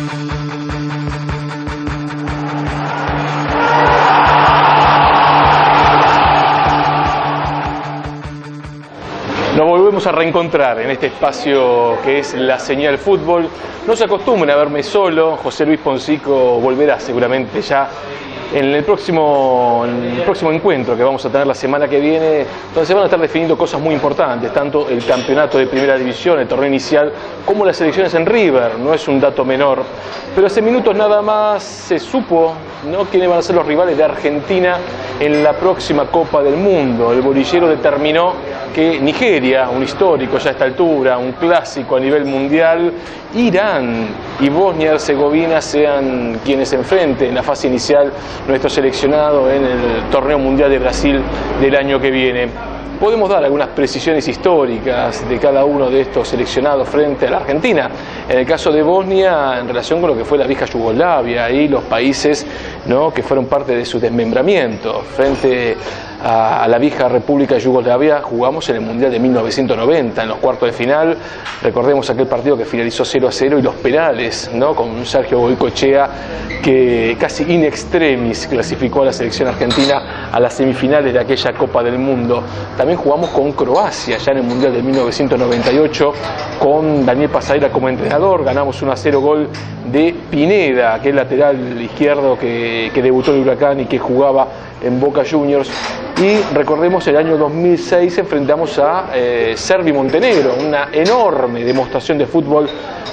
Nos volvemos a reencontrar en este espacio que es La Señal Fútbol. No se acostumbren a verme solo. José Luis Poncico volverá seguramente ya en el próximo encuentro que vamos a tener la semana que viene, donde se van a estar definiendo cosas muy importantes, tanto el campeonato de primera división, el torneo inicial, como las elecciones en River. No es un dato menor, pero hace minutos nada más se supo, ¿no?, quiénes van a ser los rivales de Argentina en la próxima Copa del Mundo. El bolillero determinó que Nigeria, un histórico ya a esta altura, un clásico a nivel mundial, Irán y Bosnia-Herzegovina sean quienes enfrenten en la fase inicial nuestro seleccionado en el torneo mundial de Brasil del año que viene. Podemos dar algunas precisiones históricas de cada uno de estos seleccionados frente a la Argentina. En el caso de Bosnia, en relación con lo que fue la vieja Yugoslavia y los países, ¿no?, que fueron parte de su desmembramiento. Frente a la vieja República de Yugoslavia jugamos en el Mundial de 1990, en los cuartos de final. Recordemos aquel partido que finalizó 0-0 y los penales, ¿no?, con Sergio Goycochea, que casi in extremis clasificó a la selección argentina a las semifinales de aquella Copa del Mundo. También jugamos con Croacia ya en el Mundial de 1998 con Daniel Pasarela como entrenador. Ganamos 1-0, gol de Pineda, aquel lateral izquierdo que debutó en Huracán y que jugaba en Boca Juniors. Y recordemos, el año 2006 enfrentamos a Serbia y Montenegro, una enorme demostración de fútbol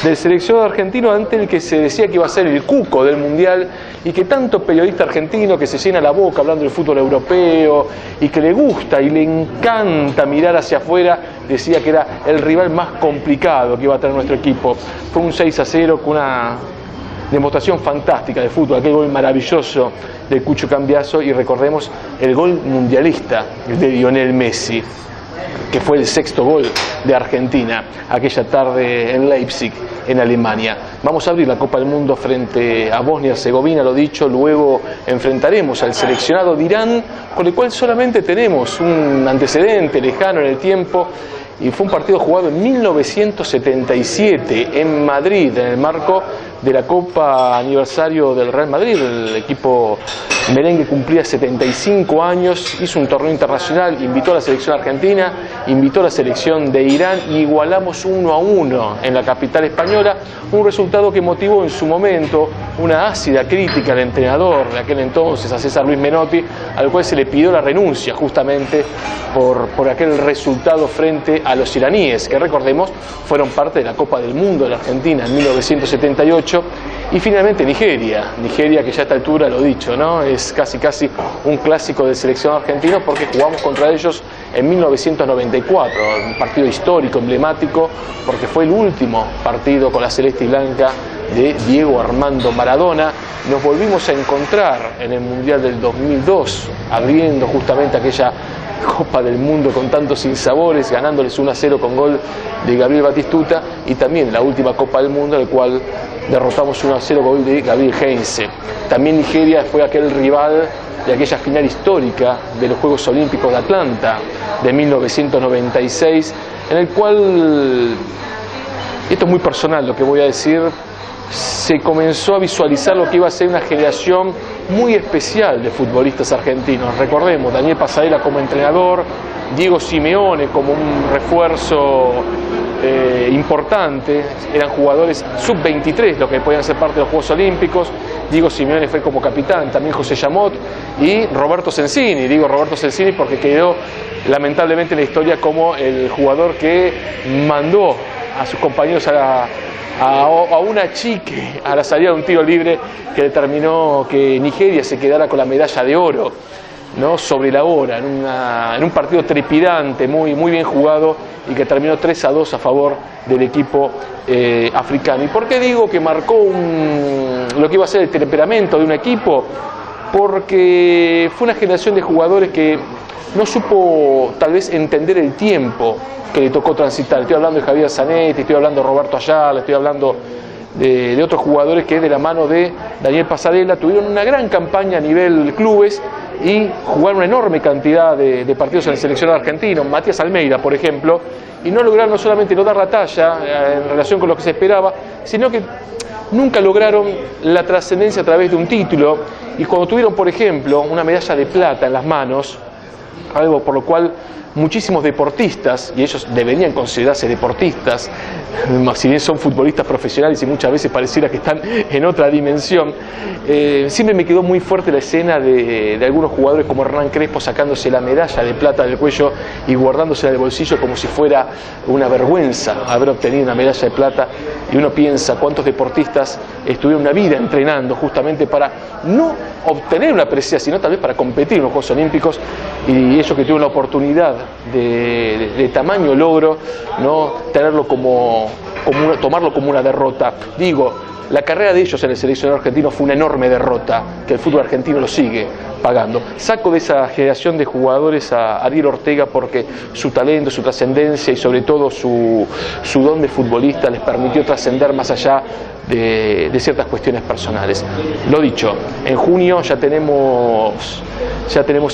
del seleccionado argentino, ante el que se decía que iba a ser el cuco del Mundial, y que tanto periodista argentino que se llena la boca hablando del fútbol europeo y que le gusta y le encanta mirar hacia afuera, decía que era el rival más complicado que iba a tener nuestro equipo. Fue un 6-0 con una demostración fantástica de fútbol, aquel gol maravilloso de Cucho Cambiaso, y recordemos el gol mundialista de Lionel Messi, que fue el sexto gol de Argentina aquella tarde en Leipzig, en Alemania. Vamos a abrir la Copa del Mundo frente a Bosnia-Herzegovina, lo dicho. Luego enfrentaremos al seleccionado de Irán, con el cual solamente tenemos un antecedente lejano en el tiempo, y fue un partido jugado en 1977 en Madrid, en el marco de la Copa Aniversario del Real Madrid. El equipo merengue cumplía 75 años, hizo un torneo internacional, invitó a la selección argentina, invitó a la selección de Irán y igualamos 1-1 en la capital española, un resultado que motivó en su momento una ácida crítica al entrenador de aquel entonces, a César Luis Menotti, al cual se le pidió la renuncia justamente por aquel resultado frente a los iraníes, que recordemos fueron parte de la Copa del Mundo de la Argentina en 1978. Y finalmente Nigeria, que ya a esta altura, lo dicho, ¿no?, es casi un clásico del seleccionado argentino, porque jugamos contra ellos en 1994, un partido histórico, emblemático, porque fue el último partido con la celeste y blanca de Diego Armando Maradona. Nos volvimos a encontrar en el Mundial del 2002, abriendo justamente aquella Copa del Mundo con tantos sinsabores, ganándoles 1-0 con gol de Gabriel Batistuta, y también la última Copa del Mundo, en la cual derrotamos 1-0 gol de Gabriel Heinze. También Nigeria fue aquel rival de aquella final histórica de los Juegos Olímpicos de Atlanta de 1996, en el cual, esto es muy personal lo que voy a decir, se comenzó a visualizar lo que iba a ser una generación muy especial de futbolistas argentinos. Recordemos, Daniel Pasarela como entrenador, Diego Simeone como un refuerzo importante, eran jugadores sub-23 los que podían ser parte de los Juegos Olímpicos. Diego Simeone fue como capitán, también José Llamot y Roberto Sensini. Digo Roberto Sensini porque quedó lamentablemente en la historia como el jugador que mandó a sus compañeros a una chique a la salida de un tiro libre que determinó que Nigeria se quedara con la medalla de oro, ¿no?, sobre la hora, en un partido trepidante, muy bien jugado, y que terminó 3-2 a favor del equipo africano. ¿Y por qué digo que marcó lo que iba a ser el temperamento de un equipo? Porque fue una generación de jugadores que no supo tal vez entender el tiempo que le tocó transitar. Estoy hablando de Javier Zanetti, estoy hablando de Roberto Ayala, estoy hablando de otros jugadores que de la mano de Daniel Pasarela tuvieron una gran campaña a nivel clubes y jugaron una enorme cantidad de partidos en el seleccionado argentino. Matías Almeida, por ejemplo, y no lograron no solamente no dar la talla en relación con lo que se esperaba, sino que nunca lograron la trascendencia a través de un título, y cuando tuvieron, por ejemplo, una medalla de plata en las manos, algo por lo cual muchísimos deportistas, y ellos deberían considerarse deportistas, si bien son futbolistas profesionales y muchas veces pareciera que están en otra dimensión, siempre me quedó muy fuerte la escena de algunos jugadores como Hernán Crespo sacándose la medalla de plata del cuello y guardándosela del bolsillo como si fuera una vergüenza haber obtenido una medalla de plata, y uno piensa cuántos deportistas estuvieron una vida entrenando justamente para no obtener una presea, sino tal vez para competir en los Juegos Olímpicos, y ellos que tuvieron la oportunidad de tamaño logro, no tenerlo tomarlo como una derrota. Digo, la carrera de ellos en el seleccionado argentino fue una enorme derrota que el fútbol argentino lo sigue pagando. Saco de esa generación de jugadores a Ariel Ortega porque su talento, su trascendencia y sobre todo su don de futbolista les permitió trascender más allá de ciertas cuestiones personales. Lo dicho, en junio ya tenemos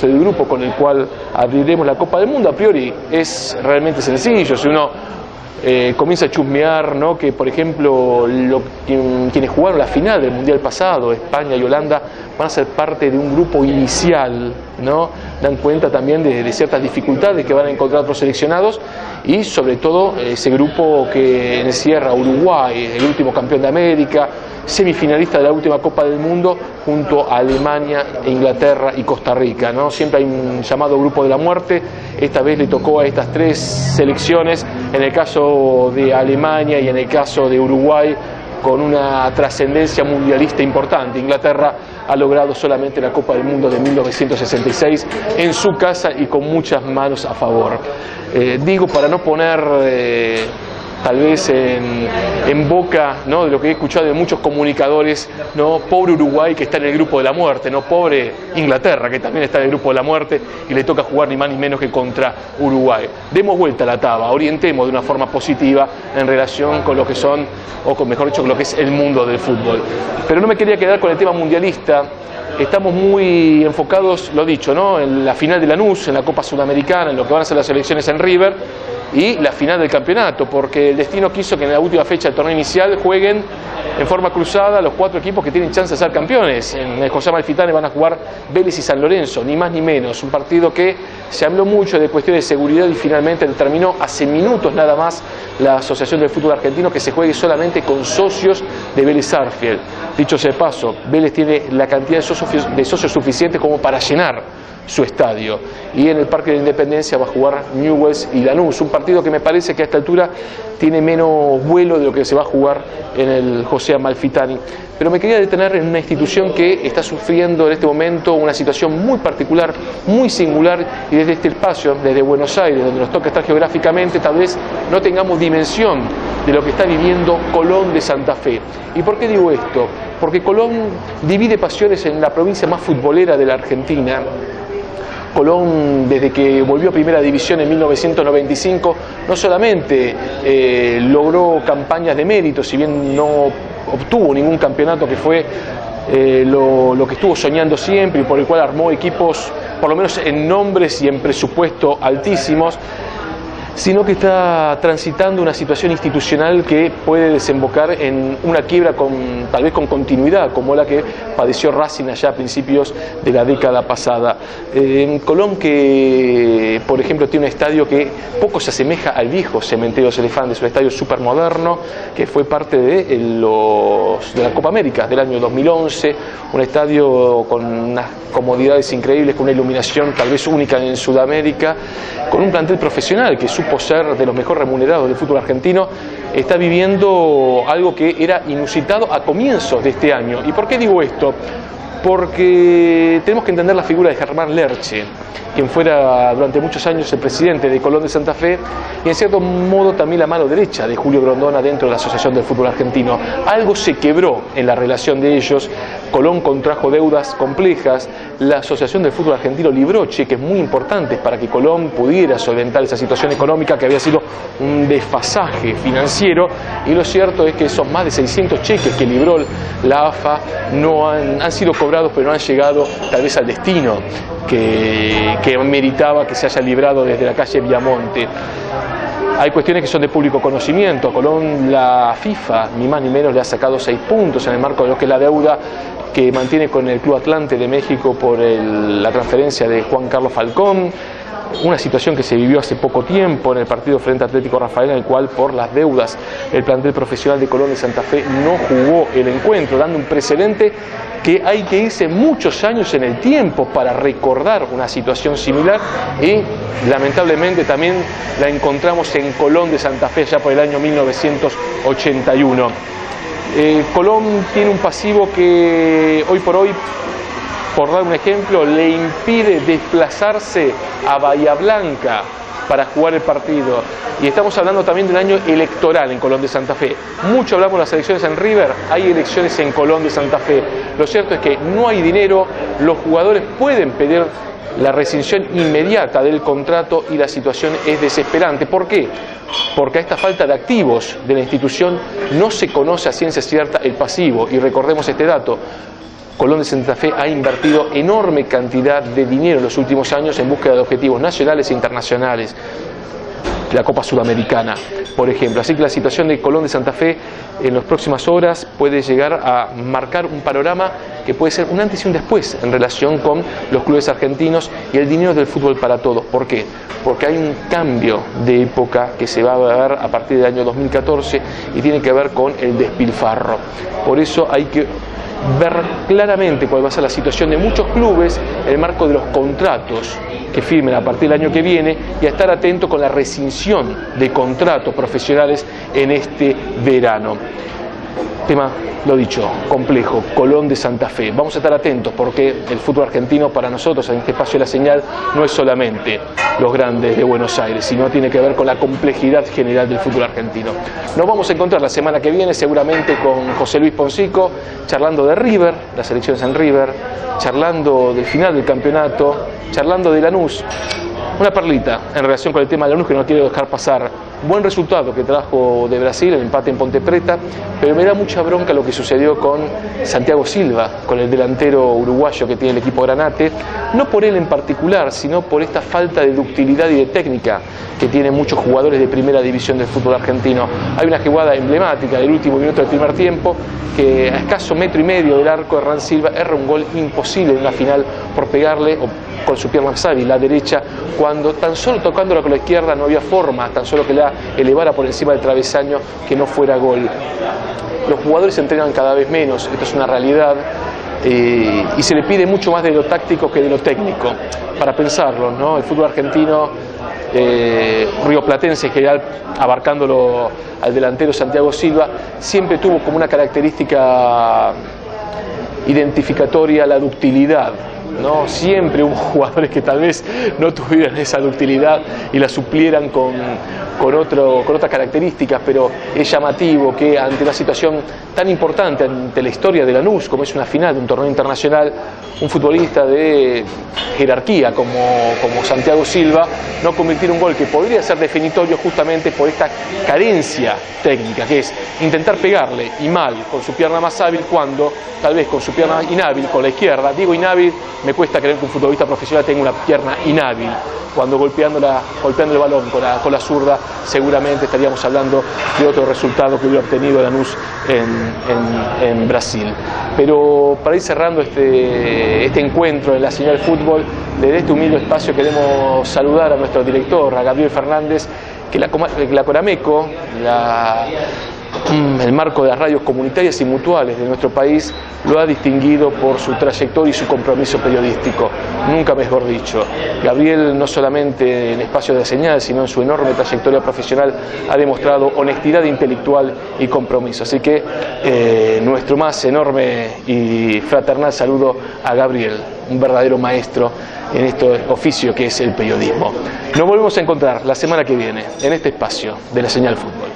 el grupo con el cual abriremos la Copa del Mundo. A priori es realmente sencillo, si uno comienza a chusmear, ¿no?, que por ejemplo quienes jugaron la final del Mundial pasado, España y Holanda, van a ser parte de un grupo inicial, ¿no? Dan cuenta también de ciertas dificultades que van a encontrar otros seleccionados, y sobre todo ese grupo que encierra Uruguay, el último campeón de América, semifinalista de la última Copa del Mundo, junto a Alemania, Inglaterra y Costa Rica, ¿no? Siempre hay un llamado grupo de la muerte. Esta vez le tocó a estas tres selecciones, en el caso de Alemania y en el caso de Uruguay, con una trascendencia mundialista importante. Inglaterra ha logrado solamente la Copa del Mundo de 1966 en su casa y con muchas manos a favor. Digo, para no poner tal vez en boca, ¿no?, de lo que he escuchado de muchos comunicadores, ¿no?, pobre Uruguay que está en el grupo de la muerte, no pobre Inglaterra que también está en el grupo de la muerte y le toca jugar ni más ni menos que contra Uruguay. Demos vuelta a la taba, orientemos de una forma positiva en relación con lo que son, o con, mejor dicho, con lo que es el mundo del fútbol. Pero no me quería quedar con el tema mundialista. Estamos muy enfocados, lo dicho, ¿no?, en la final de Lanús, en la Copa Sudamericana, en lo que van a ser las elecciones en River y la final del campeonato, porque el destino quiso que en la última fecha del torneo inicial jueguen en forma cruzada los 4 equipos que tienen chance de ser campeones. En el José Amalfitani van a jugar Vélez y San Lorenzo, ni más ni menos. Un partido que se habló mucho de cuestiones de seguridad y finalmente determinó hace minutos nada más la Asociación del Fútbol Argentino que se juegue solamente con socios de Vélez Sarsfield. Dicho sea de paso, Vélez tiene la cantidad de socios suficiente como para llenar su estadio, y en el Parque de la Independencia va a jugar Newell's y Lanús, un partido que me parece que a esta altura tiene menos vuelo de lo que se va a jugar en el José Amalfitani. Pero me quería detener en una institución que está sufriendo en este momento una situación muy particular, muy singular, y desde este espacio, desde Buenos Aires, donde nos toca estar geográficamente, tal vez no tengamos dimensión de lo que está viviendo Colón de Santa Fe. ¿Y por qué digo esto? Porque Colón divide pasiones en la provincia más futbolera de la Argentina. Colón, desde que volvió a Primera División en 1995, no solamente logró campañas de mérito, si bien no obtuvo ningún campeonato, que fue lo que estuvo soñando siempre y por el cual armó equipos, por lo menos en nombres y en presupuesto altísimos, sino que está transitando una situación institucional que puede desembocar en una quiebra tal vez con continuidad, como la que padeció Racing allá a principios de la década pasada. En Colón, que por ejemplo tiene un estadio que poco se asemeja al viejo Cementerio de los Elefantes, un estadio súper moderno que fue parte de la Copa América del año 2011, un estadio con unas comodidades increíbles, con una iluminación tal vez única en Sudamérica, con un plantel profesional que supo ser de los mejor remunerados del fútbol argentino, está viviendo algo que era inusitado a comienzos de este año. ¿Y por qué digo esto? Porque tenemos que entender la figura de Germán Lerche, quien fuera durante muchos años el presidente de Colón de Santa Fe y en cierto modo también la mano derecha de Julio Grondona dentro de la Asociación del Fútbol Argentino. Algo se quebró en la relación de ellos, Colón contrajo deudas complejas, la Asociación del Fútbol Argentino libró cheques muy importantes para que Colón pudiera solventar esa situación económica que había sido un desfasaje financiero, y lo cierto es que esos más de 600 cheques que libró la AFA no han sido cobrados, pero no han llegado tal vez al destino que meritaba que se haya librado desde la calle Viamonte. Hay cuestiones que son de público conocimiento. A Colón la FIFA, ni más ni menos, le ha sacado 6 puntos en el marco de lo que es la deuda que mantiene con el Club Atlante de México por la transferencia de Juan Carlos Falcón. Una situación que se vivió hace poco tiempo en el partido frente a Atlético Rafaela, en el cual por las deudas el plantel profesional de Colón de Santa Fe no jugó el encuentro, dando un precedente que hay que irse muchos años en el tiempo para recordar una situación similar, y lamentablemente también la encontramos en Colón de Santa Fe ya por el año 1981. Colón tiene un pasivo que hoy por hoy, por dar un ejemplo, le impide desplazarse a Bahía Blanca para jugar el partido. Y estamos hablando también de un año electoral en Colón de Santa Fe. Mucho hablamos de las elecciones en River, hay elecciones en Colón de Santa Fe. Lo cierto es que no hay dinero, los jugadores pueden pedir la rescisión inmediata del contrato y la situación es desesperante. ¿Por qué? Porque a esta falta de activos de la institución no se conoce a ciencia cierta el pasivo. Y recordemos este dato: Colón de Santa Fe ha invertido enorme cantidad de dinero en los últimos años en búsqueda de objetivos nacionales e internacionales. La Copa Sudamericana, por ejemplo. Así que la situación de Colón de Santa Fe en las próximas horas puede llegar a marcar un panorama que puede ser un antes y un después en relación con los clubes argentinos y el dinero del fútbol para todos. ¿Por qué? Porque hay un cambio de época que se va a ver a partir del año 2014 y tiene que ver con el despilfarro. Por eso hay que ver claramente cuál va a ser la situación de muchos clubes en el marco de los contratos que firmen a partir del año que viene, y a estar atento con la rescisión de contratos profesionales en este verano. Tema, lo dicho, complejo, Colón de Santa Fe. Vamos a estar atentos porque el fútbol argentino para nosotros en este espacio de La Señal no es solamente los grandes de Buenos Aires, sino tiene que ver con la complejidad general del fútbol argentino. Nos vamos a encontrar la semana que viene seguramente con José Luis Poncico, charlando de River, las elecciones en River, charlando del final del campeonato, charlando de Lanús. Una perlita en relación con el tema de Lanús que no quiero dejar pasar. Buen resultado que trajo de Brasil, el empate en Ponte Preta, pero me da mucha bronca lo que sucedió con Santiago Silva, con el delantero uruguayo que tiene el equipo Granate, no por él en particular, sino por esta falta de ductilidad y de técnica que tienen muchos jugadores de primera división del fútbol argentino. Hay una jugada emblemática del último minuto del primer tiempo, que a escaso metro y medio del arco de Hernán Silva erra un gol imposible en una final por pegarle con su pierna hábil, la derecha, cuando tan solo tocándola con la izquierda no había forma, tan solo que la elevara por encima del travesaño, que no fuera gol. Los jugadores se entrenan cada vez menos, esto es una realidad, y se le pide mucho más de lo táctico que de lo técnico, para pensarlo, ¿no? El fútbol argentino, rioplatense en general, abarcándolo al delantero Santiago Silva, siempre tuvo como una característica identificatoria la ductilidad, ¿no? Siempre hubo jugadores que tal vez no tuvieran esa ductilidad y la suplieran con otras características, pero es llamativo que ante una situación tan importante, ante la historia de Lanús, como es una final de un torneo internacional, un futbolista de jerarquía como Santiago Silva no convirtiera un gol que podría ser definitorio justamente por esta carencia técnica, que es intentar pegarle y mal con su pierna más hábil, cuando tal vez con su pierna inhábil, con la izquierda, digo inhábil, me cuesta creer que un futbolista profesional tenga una pierna inhábil, cuando golpeando el balón con la zurda seguramente estaríamos hablando de otro resultado que hubiera obtenido Lanús en Brasil. Pero para ir cerrando este encuentro en La Señal Fútbol, desde este humilde espacio queremos saludar a nuestro director, a Gabriel Fernández, que la Corameco, el marco de las radios comunitarias y mutuales de nuestro país, lo ha distinguido por su trayectoria y su compromiso periodístico, nunca mejor dicho. Gabriel, no solamente en espacio de señal, sino en su enorme trayectoria profesional, ha demostrado honestidad intelectual y compromiso. Así que nuestro más enorme y fraternal saludo a Gabriel, un verdadero maestro en este oficio que es el periodismo. Nos volvemos a encontrar la semana que viene en este espacio de La Señal Fútbol.